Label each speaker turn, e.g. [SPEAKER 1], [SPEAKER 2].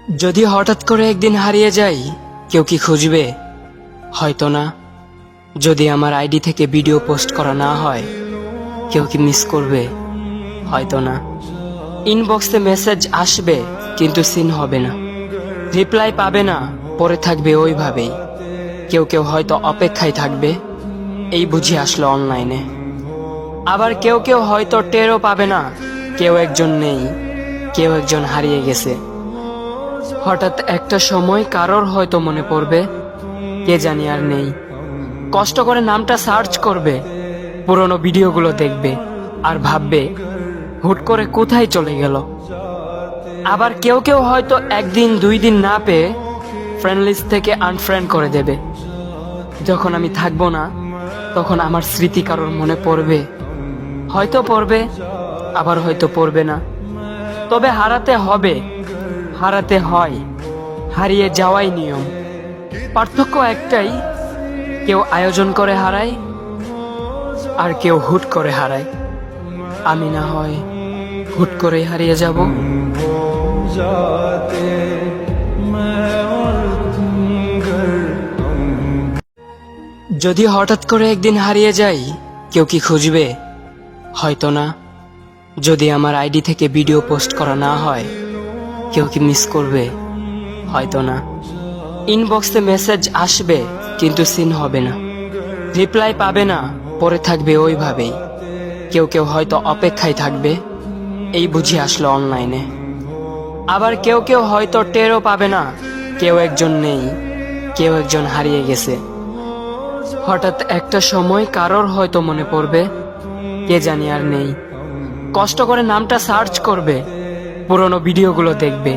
[SPEAKER 1] যদি হঠাৎ করে একদিন হারিয়ে যাই, কেউ কি খুঁজবে? হয়তো না। যদি আমার আইডি থেকে ভিডিও পোস্ট করা না হয়, কেউ কি মিস করবে? হয়তো না। ইনবক্সে মেসেজ আসবে কিন্তু সিন হবে না, রিপ্লাই পাবে না, পরে থাকবে ওইভাবেই। কেউ কেউ হয়তো অপেক্ষায় থাকবে, এই বুঝি আসলো অনলাইনে। আবার কেউ কেউ হয়তো টেরও পাবে না, কেউ একজন নেই, কেউ একজন হারিয়ে গেছে। হঠাৎ একটা সময় কারোর হয়তো মনে পড়বে, কে জানি আর নেই। কষ্ট করে নামটা সার্চ করবে, পুরনো ভিডিওগুলো দেখবে আর ভাববে হুট করে কোথায় চলে গেল। আবার কেউ কেউ হয়তো একদিন দুই দিন না পেয়ে ফ্রেন্ড লিস্ট থেকে আনফ্রেন্ড করে দেবে। যখন আমি থাকবো না, তখন আমার স্মৃতি কারোর মনে পড়বে, হয়তো পড়বে, আবার হয়তো পড়বে না। তবে হারাতে হবে, হারাতে হয়, হারিয়ে যাওয়াই নিয়ম। পার্থক্য একটাই, কেউ আয়োজন করে হারায় আর কেউ হুট করে হারায়। আমি না হয় হুট করেই হারিয়ে যাব। যদি হঠাৎ করে একদিন হারিয়ে যাই, কেউ কি খুঁজবে? হয়তো না। যদি আমার আইডি থেকে ভিডিও পোস্ট করা না হয়, কেউ কি মিস করবে? হয়তো না। ইনবক্সে মেসেজ আসবে কিন্তু সিন হবে না, রিপ্লাই পাবে না, পরে থাকবে ওইভাবেই। কেউ কেউ হয়তো অপেক্ষায় থাকবে, এই বুঝি আসলো অনলাইনে। আবার কেউ কেউ হয়তো টেরও পাবে না, কেউ একজন নেই, কেউ একজন হারিয়ে গেছে। হঠাৎ একটা সময় কারোর হয়তো মনে পড়বে, কে জানি আর নেই। কষ্ট করে নামটা সার্চ করবে, পুরনো ভিডিওগুলো দেখবে